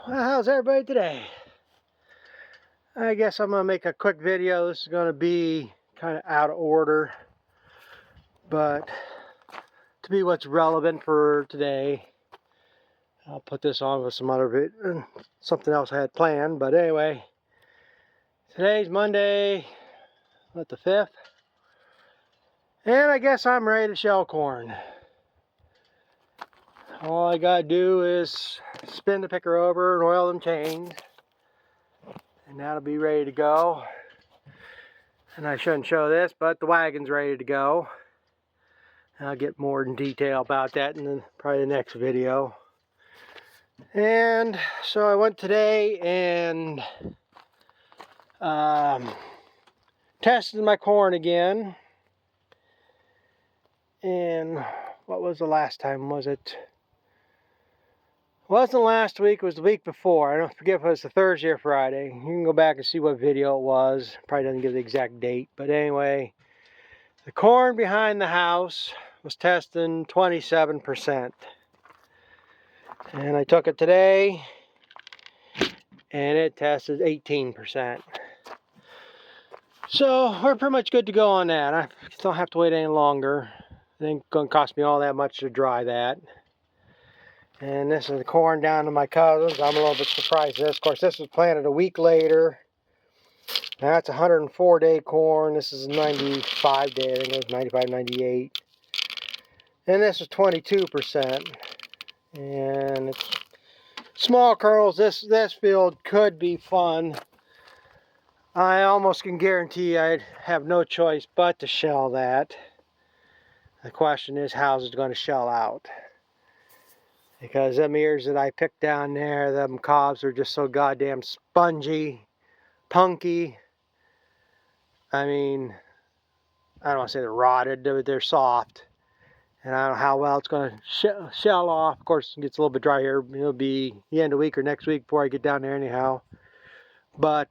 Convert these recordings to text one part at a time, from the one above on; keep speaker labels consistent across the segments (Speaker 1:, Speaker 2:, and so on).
Speaker 1: Well, how's everybody today? I guess I'm going to make a quick video. This is going to be kind of out of order, but to be what's relevant for today, I'll put this on with some other something else I had planned. But anyway, today's Monday, what, the 5th? And I guess I'm ready to shell corn. All I got to do is spin the picker over and oil them chains, and that'll be ready to go. And I shouldn't show this, but the wagon's ready to go. I'll get more in detail about that in probably the next video. And so I went today and tested my corn again. And what was the last time? Was it? Wasn't last week, it was the week before. I don't forget if it was the Thursday or Friday. You can go back and see what video it was. Probably doesn't give the exact date. But anyway, the corn behind the house was testing 27%. And I took it today and it tested 18%. So we're pretty much good to go on that. I don't have to wait any longer. It ain't gonna cost me all that much to dry that. And this is the corn down to my cousins. I'm a little bit surprised at this. Of course, this was planted a week later. That's 104-day corn. This is 95-day. I think it was 95, 98. And this is 22%. And it's small kernels. This field could be fun. I almost can guarantee I'd have no choice but to shell that. The question is, how's it going to shell out? Because them ears that I picked down there, them cobs are just so goddamn spongy, punky. I mean, I don't want to say they're rotted, but they're soft. And I don't know how well it's going to shell off. Of course, it gets a little bit dry here. It'll be the end of the week or next week before I get down there anyhow. But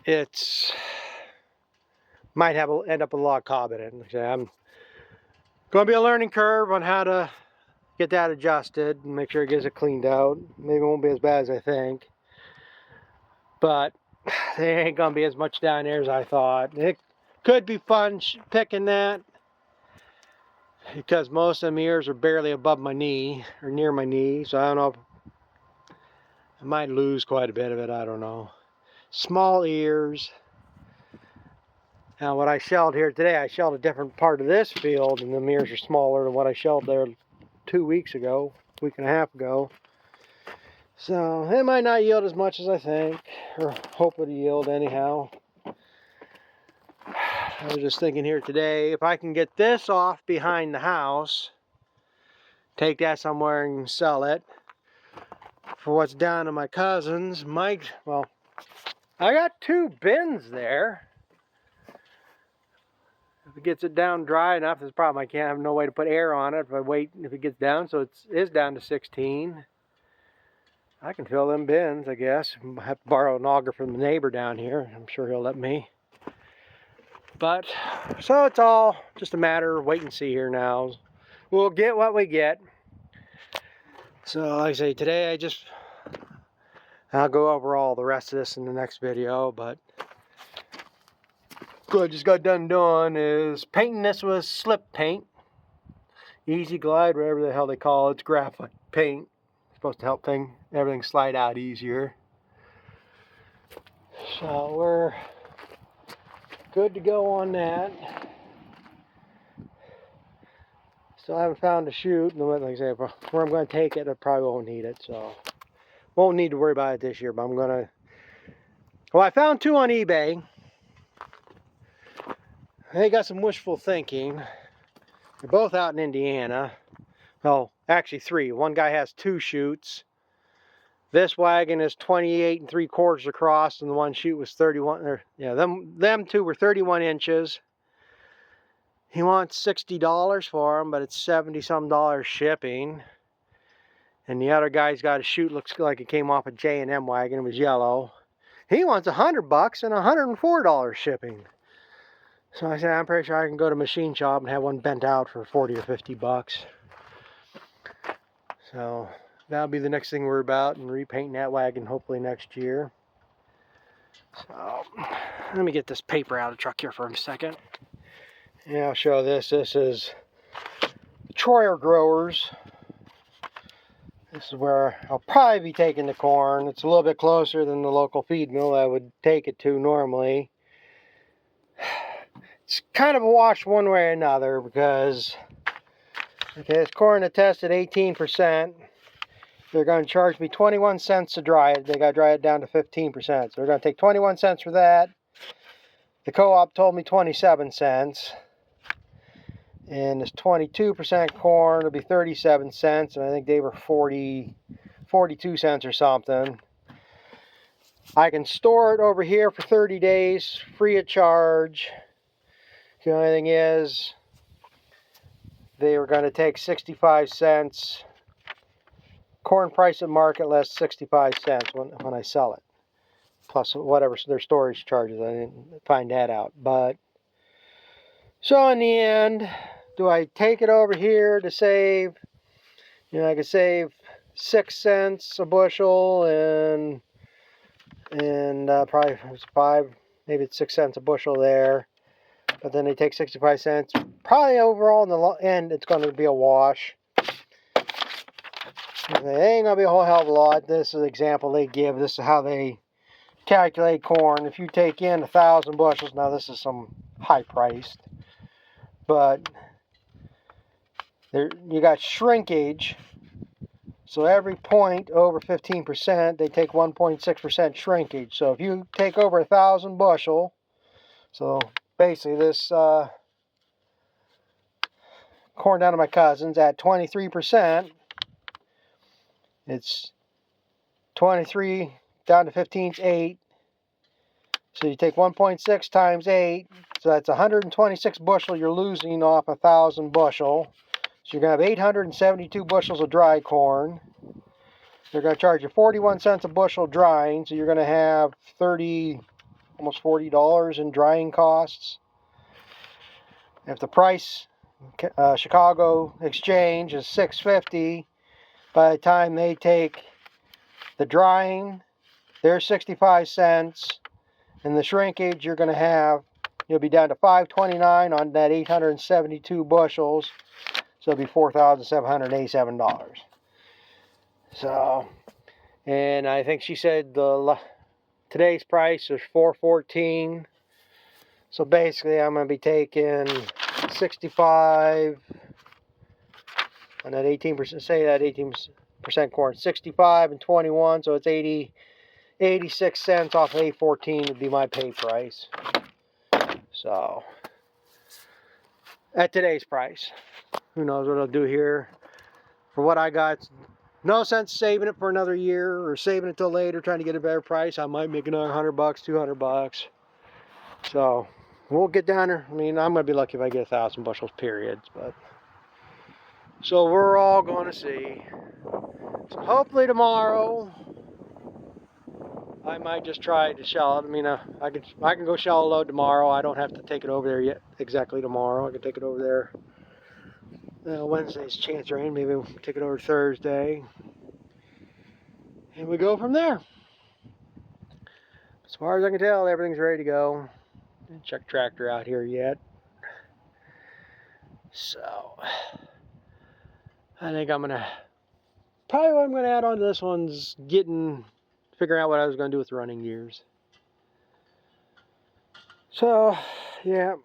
Speaker 1: it's might end up with a lot of cob in it. I'm going to be a learning curve on how to get that adjusted and make sure it gets it cleaned out. Maybe it won't be as bad as I think, but there ain't going to be as much down there as I thought. It could be fun picking that because most of them ears are barely above my knee or near my knee, so I don't know. I might lose quite a bit of it. I don't know. Small ears. Now what I shelled here today, I shelled a different part of this field, and the ears are smaller than what I shelled there 2 weeks ago, week and a half ago. So it might not yield as much as I think, or hope it'll yield anyhow. I was just thinking here today, if I can get this off behind the house, take that somewhere and sell it for what's down to my cousins. Well, I got 2 bins there. If it gets it down dry enough, there's a problem. I can't have no way to put air on it if it gets down, so it is down to 16. I can fill them bins, I guess. I have to borrow an auger from the neighbor down here. I'm sure he'll let me. But, so it's all just a matter of wait and see here now. We'll get what we get. So, like I say, today I'll go over all the rest of this in the next video, but what I just got done doing is painting this with slip paint. Easy Glide, whatever the hell they call it. It's graphite paint. It's supposed to help everything slide out easier. So we're good to go on that. Still haven't found a chute. Like I say, where I'm going to take it, I probably won't need it. So won't need to worry about it this year, but I'm going to... Well, I found 2 on eBay. They got some wishful thinking. They're both out in Indiana. Well, actually 3. One guy has 2 chutes. This wagon is 28 3/4 across, and the one chute was 31. Yeah, them 2 were 31 inches. He wants $60 for them, but it's $70-some shipping. And the other guy's got a chute, looks like it came off a J&M wagon. It was yellow. He wants $100 and $104 shipping. So I said, I'm pretty sure I can go to a machine shop and have one bent out for 40 or 50 bucks. So that'll be the next thing we're about, and repainting that wagon hopefully next year. So let me get this paper out of the truck here for a second. Yeah, I'll show this. This is Troyer Growers. This is where I'll probably be taking the corn. It's a little bit closer than the local feed mill I would take it to normally. It's kind of a wash one way or another because, okay, this corn is tested 18%. They're going to charge me 21 cents to dry it. They got to dry it down to 15%. So they're going to take 21 cents for that. The co-op told me 27 cents. And this 22% corn will be 37 cents. And I think they were 42 cents or something. I can store it over here for 30 days, free of charge. The only thing is, they were going to take 65 cents. Corn price at market less 65 cents when I sell it. Plus whatever their storage charges. I didn't find that out. But, so in the end, do I take it over here to save, I could save 6 cents a bushel and probably 5, maybe it's 6 cents a bushel there. But then they take 65 cents. Probably overall in the end, it's going to be a wash. It ain't going to be a whole hell of a lot. This is an example they give. This is how they calculate corn. If you take in 1,000 bushels, now this is some high priced, but there you got shrinkage. So every point over 15%, they take 1.6% shrinkage. So if you take over 1,000 bushel, so basically this corn down to my cousins at 23%, it's 23 down to 15 is 8. So you take 1.6 times 8, so that's 126 bushel you're losing off 1,000 bushel. So you're going to have 872 bushels of dry corn. They're going to charge you 41 cents a bushel drying, so you're going to have almost $40 in drying costs. If the price, Chicago exchange is $6.50, by the time they take the drying, they're 65 cents. And the shrinkage you're going to have, you'll be down to $5.29 on that 872 bushels. So it'll be $4,787. So, and I think she said today's price is $4.14. So basically I'm going to be taking 65 on that 18%, say that 18% corn, 65 and 21, so it's 86 cents off of $8.14 would be my pay price. So, at today's price, who knows what I'll do here. For what I got, no sense saving it for another year or saving it till later, trying to get a better price. I might make another $100, $200. So, we'll get down there. I mean, I'm going to be lucky if I get 1,000 bushels, periods. But so we're all going to see. So hopefully tomorrow, I might just try to shell it. I mean, I can go shell a load tomorrow. I don't have to take it over there yet exactly tomorrow. I can take it over there. Wednesday's chance rain. Maybe we'll take it over Thursday. And we go from there. As far as I can tell, everything's ready to go. Didn't check tractor out here yet. So, I think probably what I'm going to add on to this one's figuring out what I was going to do with running gears. So, yeah.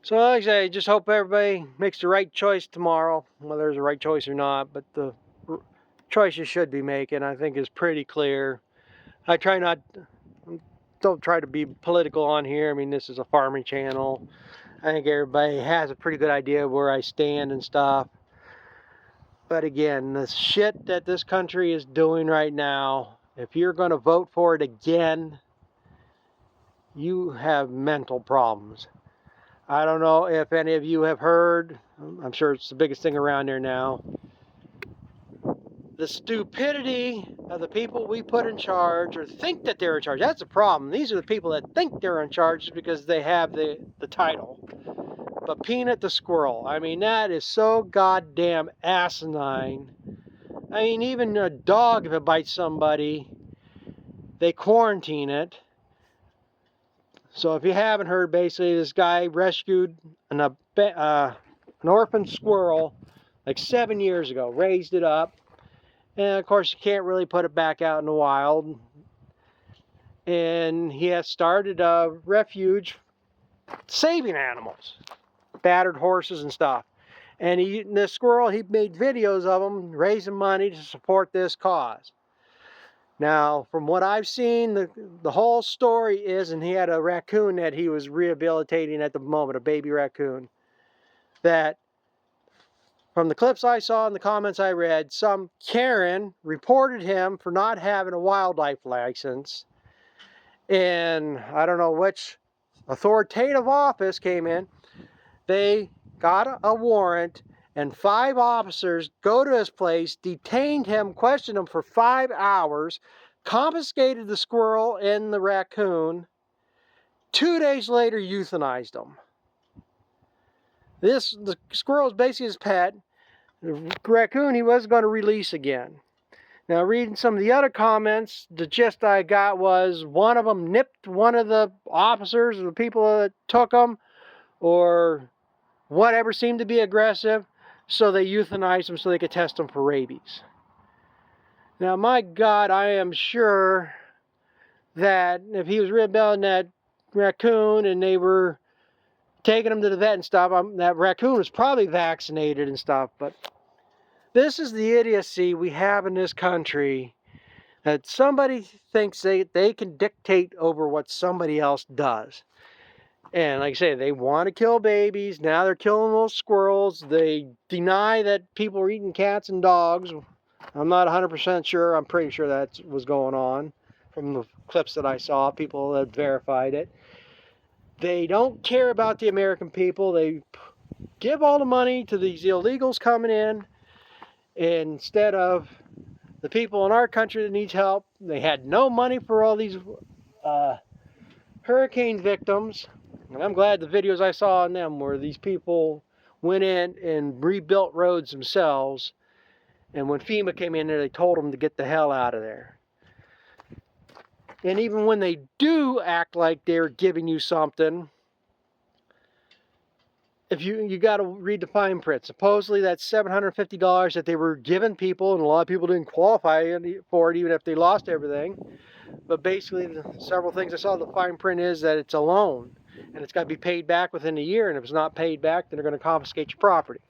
Speaker 1: So, like I say, just hope everybody makes the right choice tomorrow, whether there's a right choice or not. But the choice you should be making, I think, is pretty clear. Don't try to be political on here. I mean, this is a farming channel. I think everybody has a pretty good idea of where I stand and stuff. But again, the shit that this country is doing right now, if you're going to vote for it again, you have mental problems. I don't know if any of you have heard, I'm sure it's the biggest thing around there now, the stupidity of the people we put in charge or think that they're in charge. That's the problem. These are the people that think they're in charge because they have the title. but Peanut the squirrel. I mean, that is so goddamn asinine. I mean, even a dog, if it bites somebody, they quarantine it. So if you haven't heard, basically this guy rescued an orphan squirrel like 7 years ago, raised it up, and of course you can't really put it back out in the wild. And he has started a refuge saving animals, battered horses and stuff. And this squirrel, he made videos of him raising money to support this cause. Now, from what I've seen, the whole story is, and he had a raccoon that he was rehabilitating at the moment, a baby raccoon, that from the clips I saw and the comments I read, some Karen reported him for not having a wildlife license. And I don't know which authoritative office came in. They got a warrant, and 5 officers go to his place, detained him, questioned him for 5 hours, confiscated the squirrel and the raccoon. 2 days later, euthanized them. The squirrel is basically his pet. The raccoon he was going to release again. Now, reading some of the other comments, the gist I got was one of them nipped one of the officers or the people that took him, or whatever seemed to be aggressive, so they euthanized him so they could test him for rabies. Now, my God, I am sure that if he was rebelling that raccoon and they were taking him to the vet and stuff, that raccoon was probably vaccinated and stuff. But this is the idiocy we have in this country, that somebody thinks they can dictate over what somebody else does. And like I say, they want to kill babies. Now they're killing those squirrels. They deny that people are eating cats and dogs. I'm not 100% sure. I'm pretty sure that was going on from the clips that I saw. People that verified it. They don't care about the American people. They give all the money to these illegals coming in, instead of the people in our country that needs help. They had no money for all these hurricane victims. And I'm glad the videos I saw on them where these people went in and rebuilt roads themselves. And when FEMA came in there, they told them to get the hell out of there. And even when they do act like they're giving you something, if you got to read the fine print. Supposedly that's $750 that they were giving people, and a lot of people didn't qualify for it even if they lost everything. But basically, several things I saw, the fine print is that it's a loan, and it's got to be paid back within a year, and if it's not paid back, then they're going to confiscate your property.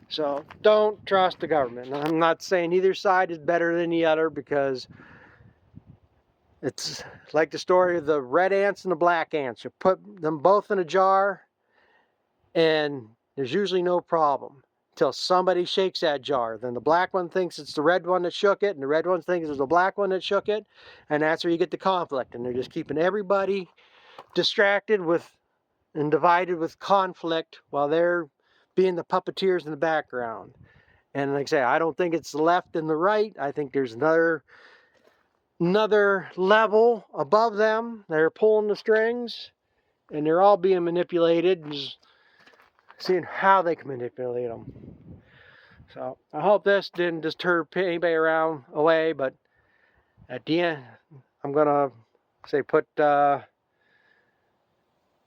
Speaker 1: So don't trust the government. I'm not saying either side is better than the other, because it's like the story of the red ants and the black ants. You put them both in a jar, and there's usually no problem until somebody shakes that jar. Then the black one thinks it's the red one that shook it, and the red one thinks it's the black one that shook it, and that's where you get the conflict. And they're just keeping everybody distracted with and divided with conflict while they're being the puppeteers in the background. And like I say, I don't think it's the left and the right. I think there's another level above them. They're pulling the strings, and they're all being manipulated, and just seeing how they can manipulate them. So I hope this didn't disturb anybody around away, but at the end, I'm gonna say put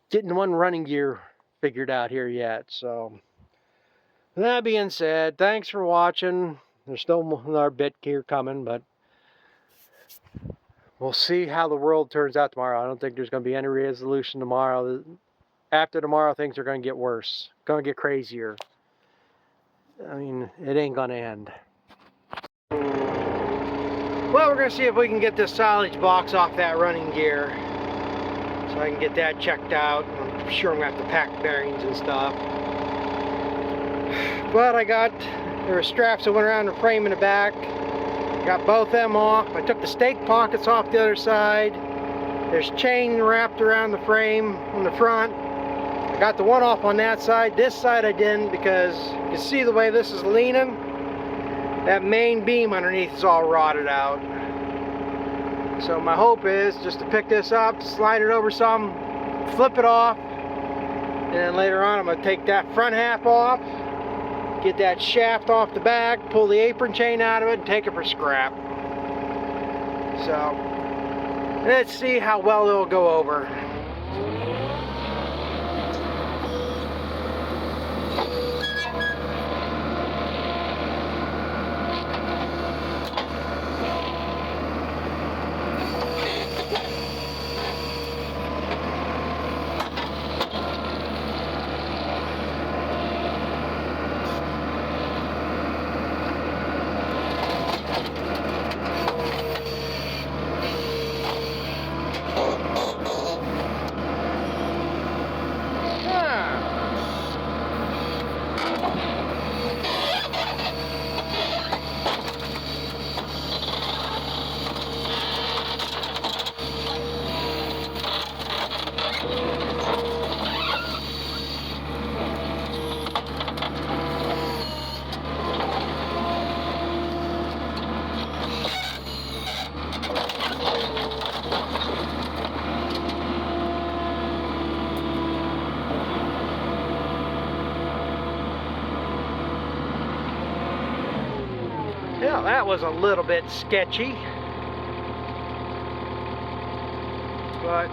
Speaker 1: getting one running gear figured out here yet. So that being said, thanks for watching. There's still another bit here coming, but we'll see how the world turns out tomorrow. I don't think there's going to be any resolution tomorrow. After tomorrow, things are going to get worse. Going to get crazier. I mean, it ain't going to end. Well, we're going to see if we can get this silage box off that running gear, so I can get that checked out. I'm sure I'm going to have to pack bearings and stuff. But there were straps that went around the frame in the back. Got both them off. I took the stake pockets off the other side. There's chain wrapped around the frame on the front. I got the one off on that side. This side I didn't, because you can see the way this is leaning. That main beam underneath is all rotted out. So my hope is just to pick this up, slide it over some, flip it off, then later on I'm going to take that front half off, get that shaft off the back, pull the apron chain out of it, and take it for scrap. So, let's see how well it'll go over. Yeah, that was a little bit sketchy, but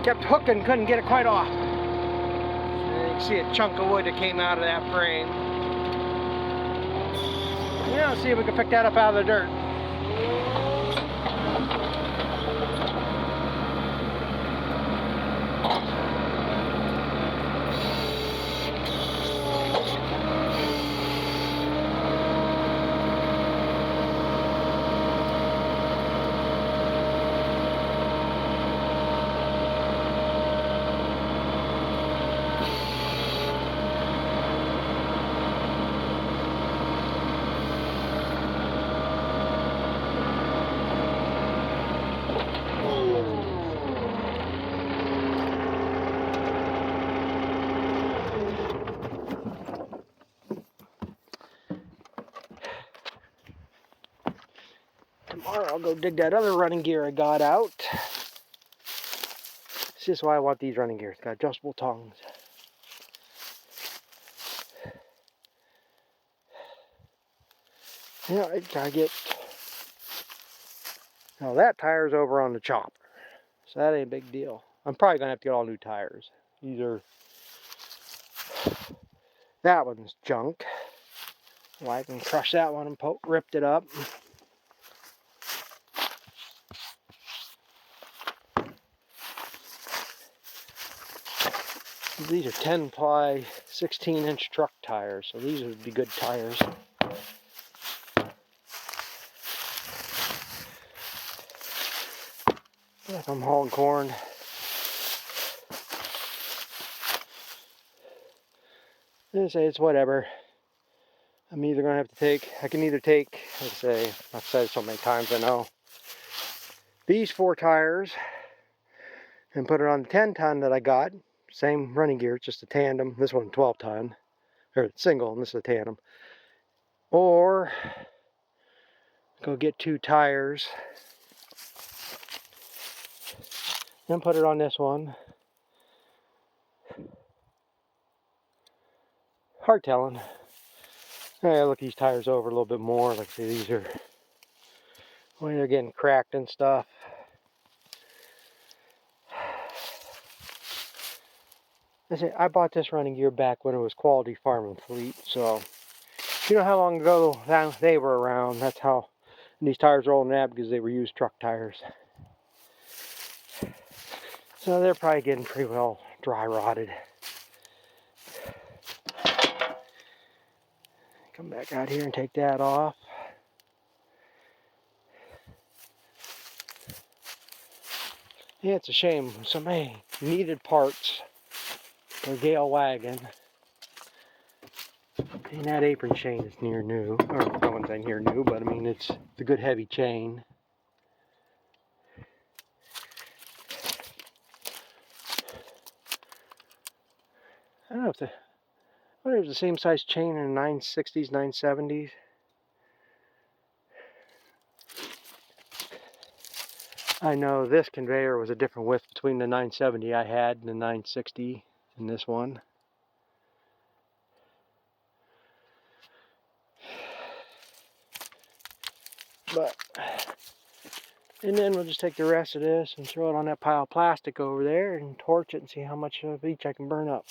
Speaker 1: kept hooking, couldn't get it quite off. And you can see a chunk of wood that came out of that frame. Yeah, let's see if we can pick that up out of the dirt. Tomorrow I'll go dig that other running gear I got out. This is why I want these running gears. It's got adjustable tongues. Yeah, I gotta get. Now that tire's over on the chopper, so that ain't a big deal. I'm probably gonna have to get all new tires. Either that one's junk. Well, I can crush that one and ripped it up. These are 10-ply, 16-inch truck tires, so these would be good tires. If I'm hauling corn. I say it's whatever. I'm either gonna have to take. I can either take. Let's say I've said it so many times. I know. These 4 tires and put it on the 10-ton that I got. Same running gear, it's just a tandem. This one's 12-ton, or single, and this is a tandem. Or go get 2 tires, then put it on this one. Hard telling. I gotta look these tires over a little bit more. Like I say, these are when they're getting cracked and stuff. I bought this running gear back when it was Quality Farm and Fleet, so you know how long ago they were around. That's how these tires are rolling out, because they were used truck tires. So they're probably getting pretty well dry rotted. Come back out here and take that off. Yeah, it's a shame. Somebody needed parts for Gale Wagon. And that apron chain is near new. Or I wouldn't say near new, but I mean it's a good heavy chain. I don't know if I wonder if it's the same size chain in the 960s, 970s. I know this conveyor was a different width between the 970 I had and the 960 in this one. But, and then we'll just take the rest of this and throw it on that pile of plastic over there and torch it and see how much of each I can burn up.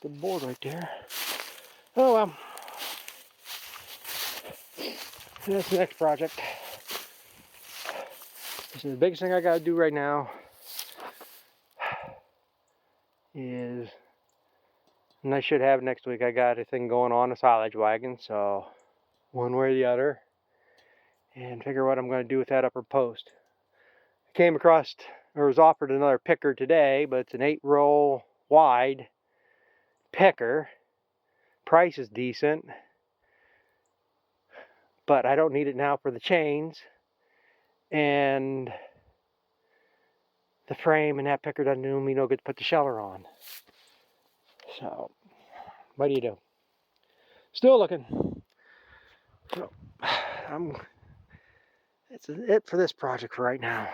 Speaker 1: Good board right there. Oh well. That's the next project. This is the biggest thing I gotta do right now is, and I should have next week, I got a thing going on a silage wagon, so one way or the other, and figure what I'm going to do with that upper post. I came across, or was offered another picker today, but it's an 8-roll wide picker. Price is decent, but I don't need it now for the chains, and the frame and that picker doesn't do me no good to put the sheller on. So, what do you do? Still looking. So, that's it for this project for right now.